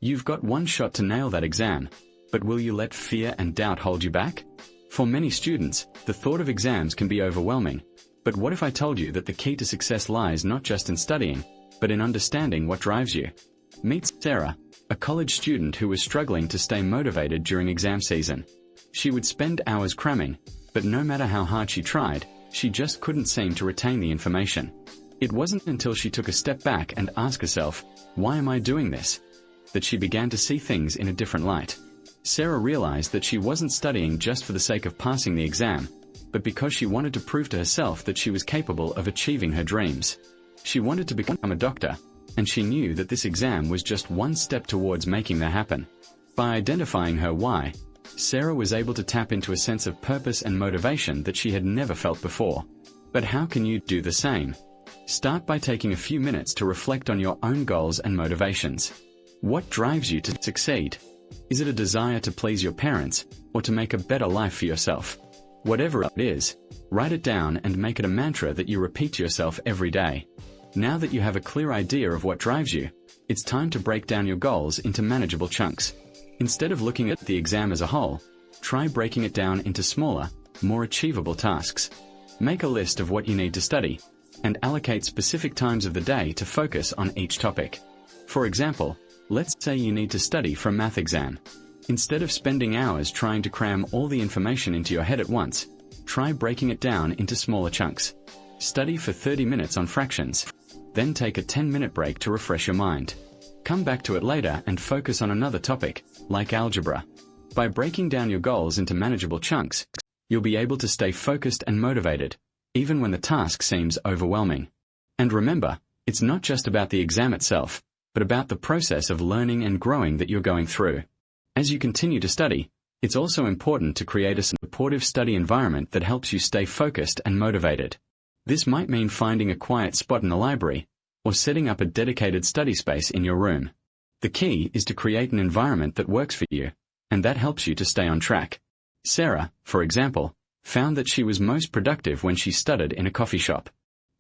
You've got one shot to nail that exam, but will you let fear and doubt hold you back? For many students, the thought of exams can be overwhelming. But what if I told you that the key to success lies not just in studying, but in understanding what drives you? Meet Sarah, a college student who was struggling to stay motivated during exam season. She would spend hours cramming, but no matter how hard she tried, she just couldn't seem to retain the information. It wasn't until she took a step back and asked herself, "Why am I doing this?" that she began to see things in a different light. Sarah realized that she wasn't studying just for the sake of passing the exam, but because she wanted to prove to herself that she was capable of achieving her dreams. She wanted to become a doctor, and she knew that this exam was just one step towards making that happen. By identifying her why, Sarah was able to tap into a sense of purpose and motivation that she had never felt before. But how can you do the same? Start by taking a few minutes to reflect on your own goals and motivations. What drives you to succeed? Is it a desire to please your parents, or to make a better life for yourself? Whatever it is, write it down and make it a mantra that you repeat to yourself every day. Now that you have a clear idea of what drives you, it's time to break down your goals into manageable chunks. Instead of looking at the exam as a whole, try breaking it down into smaller, more achievable tasks. Make a list of what you need to study, and allocate specific times of the day to focus on each topic. For example, let's say you need to study for a math exam. Instead of spending hours trying to cram all the information into your head at once, try breaking it down into smaller chunks. Study for 30 minutes on fractions, then take a 10-minute break to refresh your mind. Come back to it later and focus on another topic, like algebra. By breaking down your goals into manageable chunks, you'll be able to stay focused and motivated, even when the task seems overwhelming. And remember, it's not just about the exam itself, but about the process of learning and growing that you're going through. As you continue to study, it's also important to create a supportive study environment that helps you stay focused and motivated. This might mean finding a quiet spot in the library, or setting up a dedicated study space in your room. The key is to create an environment that works for you, and that helps you to stay on track. Sarah, for example, found that she was most productive when she studied in a coffee shop.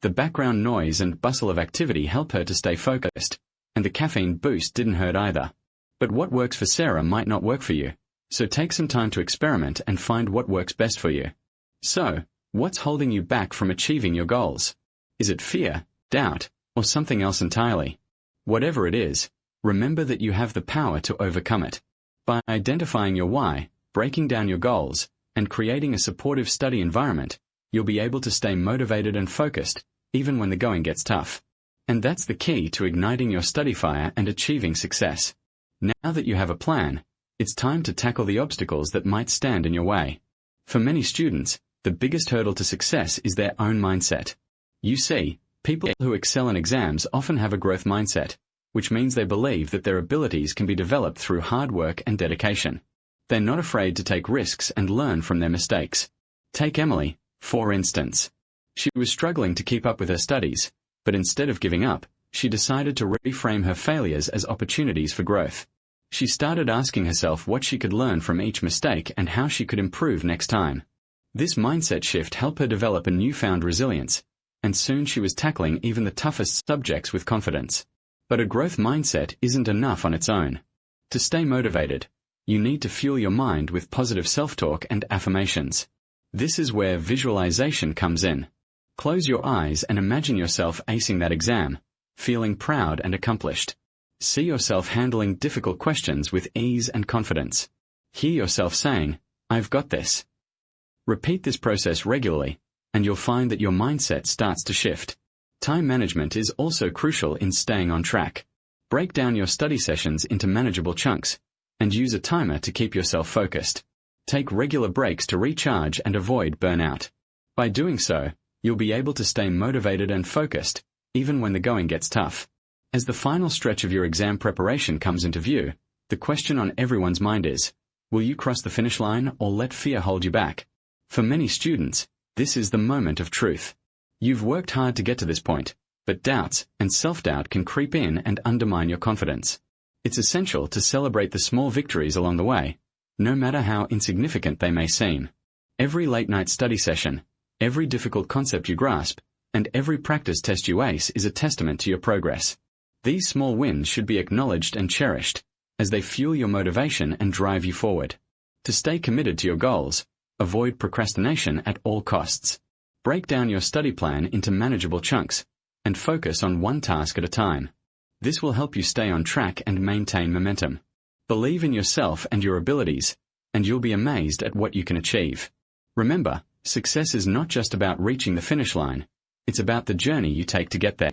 The background noise and bustle of activity help her to stay focused, and the caffeine boost didn't hurt either. But what works for Sarah might not work for you, so take some time to experiment and find what works best for you. So, what's holding you back from achieving your goals? Is it fear, doubt, or something else entirely? Whatever it is, remember that you have the power to overcome it. By identifying your why, breaking down your goals, and creating a supportive study environment, you'll be able to stay motivated and focused, even when the going gets tough. And that's the key to igniting your study fire and achieving success. Now that you have a plan, it's time to tackle the obstacles that might stand in your way. For many students, the biggest hurdle to success is their own mindset. You see, people who excel in exams often have a growth mindset, which means they believe that their abilities can be developed through hard work and dedication. They're not afraid to take risks and learn from their mistakes. Take Emily, for instance. She was struggling to keep up with her studies, but instead of giving up, she decided to reframe her failures as opportunities for growth. She started asking herself what she could learn from each mistake and how she could improve next time. This mindset shift helped her develop a newfound resilience, and soon she was tackling even the toughest subjects with confidence. But a growth mindset isn't enough on its own. To stay motivated, you need to fuel your mind with positive self-talk and affirmations. This is where visualization comes in. Close your eyes and imagine yourself acing that exam, feeling proud and accomplished. See yourself handling difficult questions with ease and confidence. Hear yourself saying, "I've got this." Repeat this process regularly, and you'll find that your mindset starts to shift. Time management is also crucial in staying on track. Break down your study sessions into manageable chunks, and use a timer to keep yourself focused. Take regular breaks to recharge and avoid burnout. By doing so, you'll be able to stay motivated and focused, even when the going gets tough. As the final stretch of your exam preparation comes into view, the question on everyone's mind is, will you cross the finish line or let fear hold you back? For many students, this is the moment of truth. You've worked hard to get to this point, but doubts and self-doubt can creep in and undermine your confidence. It's essential to celebrate the small victories along the way, no matter how insignificant they may seem. Every late-night study session, every difficult concept you grasp, and every practice test you ace is a testament to your progress. These small wins should be acknowledged and cherished, as they fuel your motivation and drive you forward. To stay committed to your goals, avoid procrastination at all costs. Break down your study plan into manageable chunks, and focus on one task at a time. This will help you stay on track and maintain momentum. Believe in yourself and your abilities, and you'll be amazed at what you can achieve. Remember, success is not just about reaching the finish line, it's about the journey you take to get there.